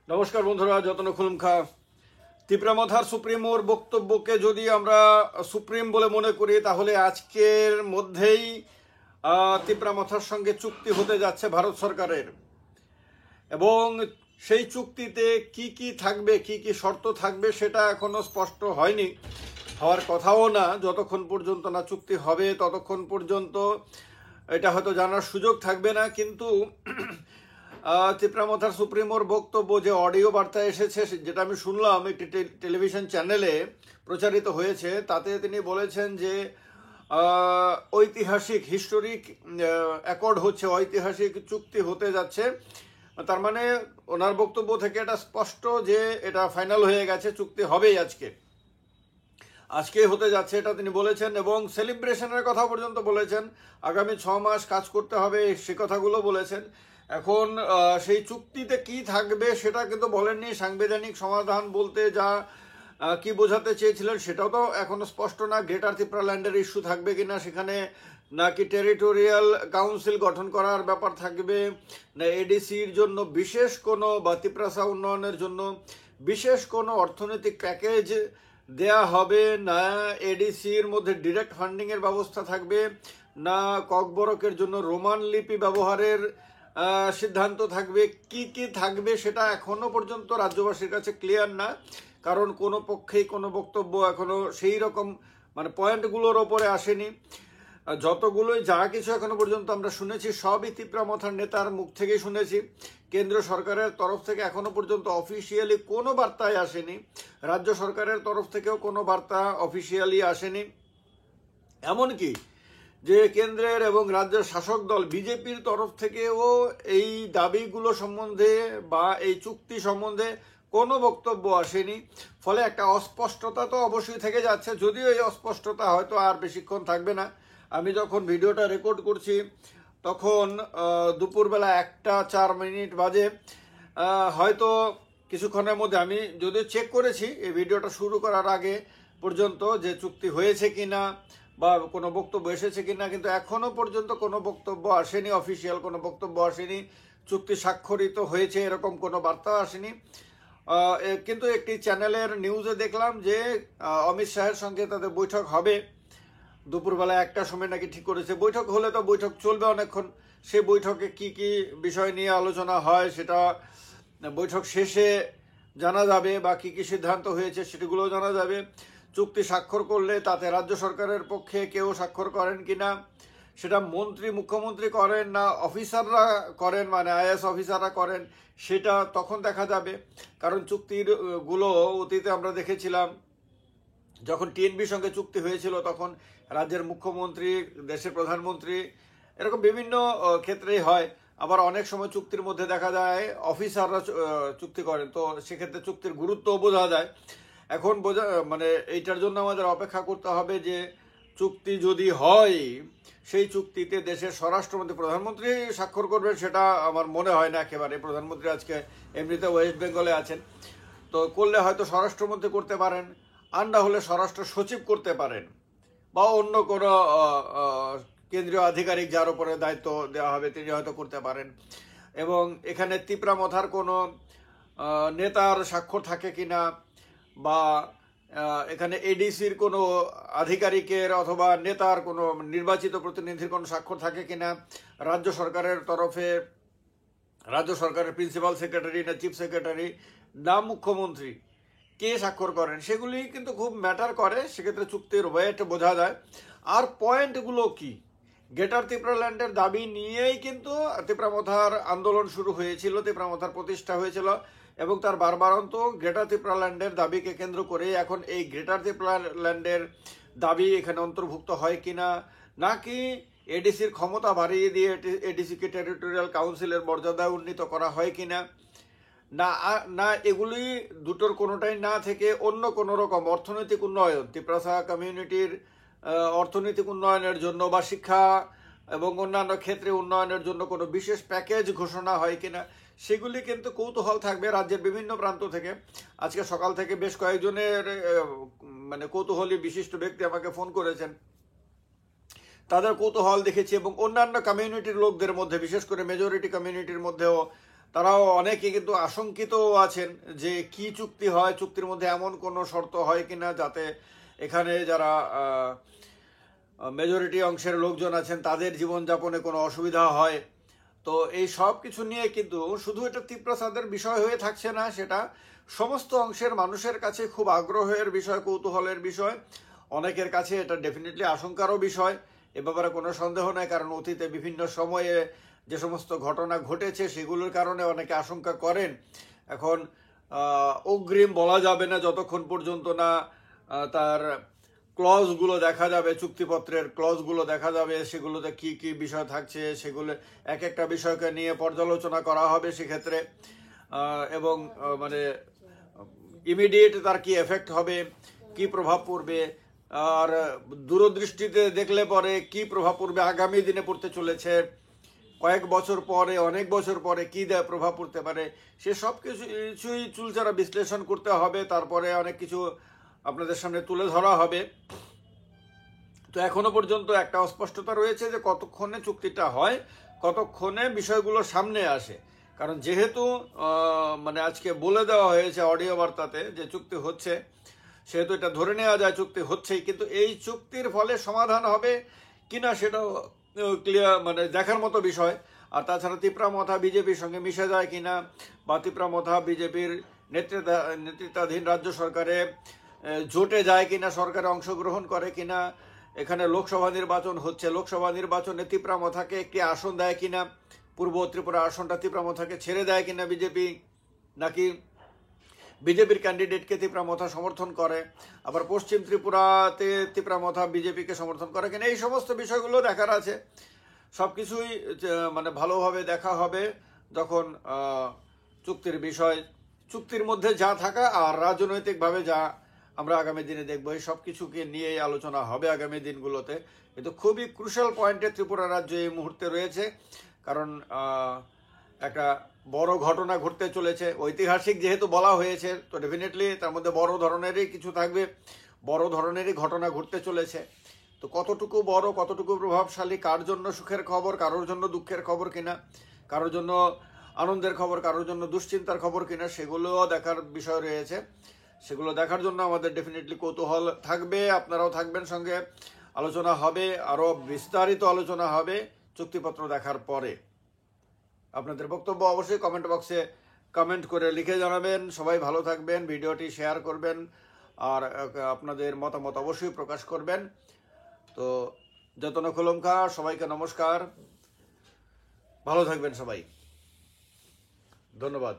নমস্কার বন্ধুরা, যতন খুলুম খা তিপ্রামথার সুপ্রিমোর বক্তব্যকে যদি আমরা সুপ্রিম বলে মনে করি, তাহলে আজকের মধ্যেই তিপ্রামথার সঙ্গে চুক্তি হতে যাচ্ছে ভারত সরকারের। এবং সেই চুক্তিতে কি কি থাকবে, কি কি শর্ত থাকবে, সেটা এখনো স্পষ্ট হয়নি, হওয়ার কথাও না। যতক্ষণ পর্যন্ত না চুক্তি হবে ততক্ষণ পর্যন্ত এটা হয়তো জানার সুযোগ থাকবে না। কিন্তু তিপ্রামথার সুপ্রিমোর বক্তব্য যে অডিও বার্তা এসেছে, যেটা আমি শুনলাম একটি টেলিভিশন চ্যানেলে প্রচারিত হয়েছে, তাতে তিনি বলেছেন যে ঐতিহাসিক হিস্টোরিক অ্যাকর্ড হচ্ছে, ঐতিহাসিক চুক্তি হতে যাচ্ছে। তার মানে ওনার বক্তব্য থেকে এটা স্পষ্ট যে এটা ফাইনাল হয়ে গেছে, চুক্তি হবেই আজকে হতে যাচ্ছে, এটা তিনি বলেছেন। এবং সেলিব্রেশনের কথা পর্যন্ত বলেছেন, আগামী 6 মাস কাজ করতে হবে, সে কথাগুলো বলেছেন। এখন সেই চুক্তিতে কি থাকবে সেটা কিন্তু বলেননি। সাংবিধানিক সমাধান বলতে যা কি বোঝাতে চেয়েছিলেন সেটাও তো এখনো স্পষ্ট না। গ্রেটার ত্রিপুরাল্যান্ডের ইস্যু থাকবে কিনা সেখানে, নাকি টেরিটোরিয়াল কাউন্সিল গঠন করার ব্যাপার থাকবে, না এডিসির জন্য বিশেষ কোনো বা ত্রিপুরা উন্নয়নের জন্য বিশেষ কোনো অর্থনৈতিক প্যাকেজ দেয়া হবে, না এডিসির মধ্যে ডিরেক্ট ফান্ডিংয়ের ব্যবস্থা থাকবে, না ককবরকের জন্য রোমান লিপি ব্যবহারের সিদ্ধান্ত থাকবে। কি কি থাকবে সেটা এখনো পর্যন্ত রাজ্যবাসীর কাছে ক্লিয়ার না, কারণ কোনো পক্ষেই কোনো বক্তব্য এখনো সেই রকম মানে পয়েন্টগুলোর ওপরে আসেনি। যতগুলোই যা কিছু এখনো পর্যন্ত আমরা শুনেছি সবই তিপ্রামথার নেতার মুখ থেকেই শুনেছি। কেন্দ্র সরকারের তরফ থেকে এখনো পর্যন্ত অফিসিয়ালি কোনো বার্তাই আসেনি, রাজ্য সরকারের তরফ থেকেও কোনো বার্তা অফিসিয়ালি আসেনি। এমনকি যে কেন্দ্রের এবং রাজ্যের শাসক দল বিজেপির তরফ থেকেও এই দাবিগুলো সম্বন্ধে বা এই চুক্তি সম্বন্ধে কোনো বক্তব্য আসেনি। ফলে একটা অস্পষ্টতা তো অবশ্যই থেকে যাচ্ছে, যদিও এই অস্পষ্টতা হয়তো আর বেশিক্ষণ থাকবে না। আমি যখন ভিডিওটা রেকর্ড করছি তখন দুপুরবেলা 1:04 বাজে। হয়তো কিছুক্ষণের মধ্যে, আমি যদিও চেক করেছি এই ভিডিওটা শুরু করার আগে পর্যন্ত যে চুক্তি হয়েছে কিনা বা কোনো বক্তব্য এসেছে কিনা, কিন্তু এখনো পর্যন্ত কোনো বক্তব্য আসেনি, অফিসিয়াল কোনো বক্তব্য আসেনি। চুক্তি স্বাক্ষরিত হয়েছে এরকম কোনো বার্তা আসেনি। কিন্তু একটি চ্যানেলের নিউজে দেখলাম যে অমিত শাহের সঙ্গে তাদের বৈঠক হবে দুপুরবেলা 1টার সময় নাকি ঠিক করেছে। বৈঠক হলে তো বৈঠক চলবে অনেকক্ষণ, সে বৈঠকে কি কি বিষয় নিয়ে আলোচনা হয় সেটা বৈঠক শেষে জানা যাবে, বা কি কি সিদ্ধান্ত হয়েছে সেগুলোও জানা যাবে। চুক্তি স্বাক্ষর করলে তাতে রাজ্য সরকারের পক্ষে কেউ স্বাক্ষর করেন কিনা, সেটা মন্ত্রী মুখ্যমন্ত্রী করেন না অফিসাররা করেন, মানে আইএএস অফিসাররা করেন, সেটা তখন দেখা যাবে। কারণ চুক্তির গুলো অতীতে আমরা দেখেছিলাম, যখন টিএনবির সঙ্গে চুক্তি হয়েছিল তখন রাজ্যের মুখ্যমন্ত্রী, দেশের প্রধানমন্ত্রী, এরকম বিভিন্ন ক্ষেত্রেই হয়। আবার অনেক সময় চুক্তির মধ্যে দেখা যায় অফিসাররা চুক্তি করেন, তো সেক্ষেত্রে চুক্তির গুরুত্ব বোঝা যায়। এখন মানে এইটার জন্য আমাদের অপেক্ষা করতে হবে যে চুক্তি যদি হয় সেই চুক্তিতে দেশের স্বরাষ্ট্রমন্ত্রী, প্রধানমন্ত্রী স্বাক্ষর করবেন সেটা আমার মনে হয় না একেবারে। প্রধানমন্ত্রী আজকে এমনিতে ওয়েস্ট বেঙ্গলে আছেন, তো করলে হয়তো স্বরাষ্ট্রমন্ত্রী করতে পারেন, আর না হলে স্বরাষ্ট্র সচিব করতে পারেন, বা অন্য কোনো কেন্দ্রীয় আধিকারিক যার উপরে দায়িত্ব দেওয়া হবে তিনি হয়তো করতে পারেন। এবং এখানে তিপ্রামথার কোনো নেতার স্বাক্ষর থাকে কিনা, বা এখানে এডিসির কোনো আধিকারিকের অথবা নেতার কোনো নির্বাচিত প্রতিনিধির কোনো স্বাক্ষর থাকে কিনা, রাজ্য সরকারের তরফে রাজ্য সরকারের প্রিন্সিপাল সেক্রেটারি না চিফ সেক্রেটারি না মুখ্যমন্ত্রী কে স্বাক্ষর করেন, সেগুলি কিন্তু খুব ম্যাটার করে। সেক্ষেত্রে চুক্তির ওয়েট বোঝা যায়। আর পয়েন্টগুলো কি, গ্রেটার ত্রিপুরাল্যান্ডের দাবি নিয়েই কিন্তু তিপ্রামথার আন্দোলন শুরু হয়েছিল, তিপ্রামথার প্রতিষ্ঠা হয়েছিল, এবং তার বারবারন্ত গ্রেটার ত্রিপুরাল্যান্ডের দাবিকে কেন্দ্র করে এখন এই গ্রেটার ত্রিপুরাল্যান্ডের দাবি এখানে অন্তর্ভুক্ত হয় কিনা, নাকি এডিসির ক্ষমতা বাড়িয়ে দিয়ে এডিসিকে টেরিটোরিয়াল কাউন্সিলের মর্যাদা উন্নীত করা হয় কিনা, না না এগুলি দুটোর কোনোটাই না থেকে অন্য কোনো রকম অর্থনৈতিক উন্নয়ন, ত্রিপুরা কমিউনিটির অর্থনৈতিক উন্নয়নের জন্য বা শিক্ষা এবং অন্যান্য ক্ষেত্রে উন্নয়নের জন্য কোনো বিশেষ প্যাকেজ ঘোষণা হয় কিনা, সেগুলি কিন্তু কৌতূহল থাকবে রাজ্যের বিভিন্ন প্রান্ত থেকে। আজকে সকাল থেকে বেশ কয়েকজনের মানে কৌতূহলী বিশিষ্ট ব্যক্তি আমাকে ফোন করেছেন, তাদের কৌতূহল দেখেছি। এবং অন্যান্য কমিউনিটির লোকদের মধ্যে, বিশেষ করে মেজরিটি কমিউনিটির মধ্যেও তারাও অনেকে কিন্তু আশঙ্কিত আছেন যে কি চুক্তি হয়, চুক্তির মধ্যে এমন কোনো শর্ত হয় কিনা যাতে এখানে যারা মেজরিটি অংশের লোকজন আছেন তাদের জীবনযাপনে কোনো অসুবিধা হয়। তো এই সব কিছু নিয়ে কিন্তু শুধু এটা ত্রিপ্রাসাদের বিষয় হয়ে থাকছে না, সেটা সমস্ত অংশের মানুষের কাছে খুব আগ্রহের বিষয়, কৌতূহলের বিষয়। অনেকের কাছে এটা ডেফিনেটলি আশঙ্কারও বিষয়, এ ব্যাপারে কোনো সন্দেহ নাই। কারণ অতীতে বিভিন্ন সময়ে যে সমস্ত ঘটনা ঘটেছে সেগুলোর কারণে অনেকে আশঙ্কা করেন। এখন অগ্রিম বলা যাবে না যতক্ষণ পর্যন্ত না তার ক্লজগুলো দেখা যাবে, চুক্তিপত্রের ক্লজগুলো দেখা যাবে, সেগুলোতে কি কি বিষয় থাকছে, সেগুলো এক একটা বিষয়কে নিয়ে পর্যালোচনা করা হবে সেক্ষেত্রে। এবং মানে ইমিডিয়েট তার কি এফেক্ট হবে, কি প্রভাব পড়বে, আর দূরদৃষ্টিতে দেখলে পরে কি প্রভাব পড়বে, আগামী দিনে পড়তে চলেছে, কয়েক বছর পরে, অনেক বছর পরে কি প্রভাব পড়তে পারে, সে সব কিছুই চুলচারা বিশ্লেষণ করতে হবে। তারপরে অনেক কিছু আপনাদের সামনে তুলে ধরা হবে। তো এখনো পর্যন্ত একটা অস্পষ্টতা রয়েছে যে কতক্ষণে চুক্তিটা হয়, কতক্ষণে বিষয়গুলো সামনে আসে। কারণ যেহেতু মানে আজকে বলে দেওয়া হয়েছে অডিও বার্তাতে যে চুক্তি হচ্ছে, সেহেতু এটা ধরে নেওয়া যায় চুক্তি হচ্ছেই। কিন্তু এই চুক্তির ফলে সমাধান হবে কিনা সেটাও ক্লিয়ার, মানে দেখার মতো বিষয়। আর তাছাড়া তিপ্রামথা বিজেপির সঙ্গে মিশে যায় কিনা, বা তিপ্রামথা বিজেপির নেতৃত্বাধীন রাজ্য সরকারে জোটে যায় কিনা, সরকারে অংশগ্রহণ করে কিনা, এখানে লোকসভা নির্বাচন হচ্ছে, লোকসভা নির্বাচনে তিপ্রামথাকে একটি আসন দেয় কিনা, পূর্ব ত্রিপুরা আসনটা তিপ্রামথাকে ছেড়ে দেয় কিনা বিজেপি, নাকি বিজেপির ক্যান্ডিডেটকে তিপ্রামথা সমর্থন করে, আবার পশ্চিম ত্রিপুরাতে তিপ্রামথা বিজেপিকে সমর্থন করে কিনা, এই সমস্ত বিষয়গুলো দেখার আছে। সব কিছুই মানে ভালোভাবে দেখা হবে যখন চুক্তির বিষয়, চুক্তির মধ্যে যা থাকা আর রাজনৈতিকভাবে যা আমরা আগামী দিনে দেখবো, এই সব কিছুকে নিয়েই আলোচনা হবে আগামী দিনগুলোতে। কিন্তু খুবই ক্রুশাল পয়েন্টে ত্রিপুরা রাজ্য এই মুহূর্তে রয়েছে। কারণ একটা বড় ঘটনা ঘটতে চলেছে, ঐতিহাসিক যেহেতু বলা হয়েছে, তো ডেফিনেটলি তার মধ্যে বড় ধরনেরই কিছু থাকবে, বড় ধরনেরই ঘটনা ঘটতে চলেছে। তো কতটুকু বড়, কতটুকু প্রভাবশালী, কার জন্য সুখের খবর, কারোর জন্য দুঃখের খবর কিনা, কারোর জন্য আনন্দের খবর, কারোর জন্য দুশ্চিন্তার খবর কিনা, সেগুলোও দেখার বিষয় রয়েছে। সেগুলো দেখার জন্য আমাদের ডেফিনেটলি কৌতূহল থাকবে, আপনারাও থাকবেন সঙ্গে। আলোচনা হবে, আরও বিস্তারিত আলোচনা হবে চুক্তিপত্র দেখার পরে। আপনাদের বক্তব্য অবশ্যই কমেন্ট বক্সে কমেন্ট করে লিখে জানাবেন। সবাই ভালো থাকবেন, ভিডিওটি শেয়ার করবেন, আর আপনাদের মতামত অবশ্যই প্রকাশ করবেন। তো যতন খোলমখা, সবাইকে নমস্কার, ভালো থাকবেন সবাই, ধন্যবাদ।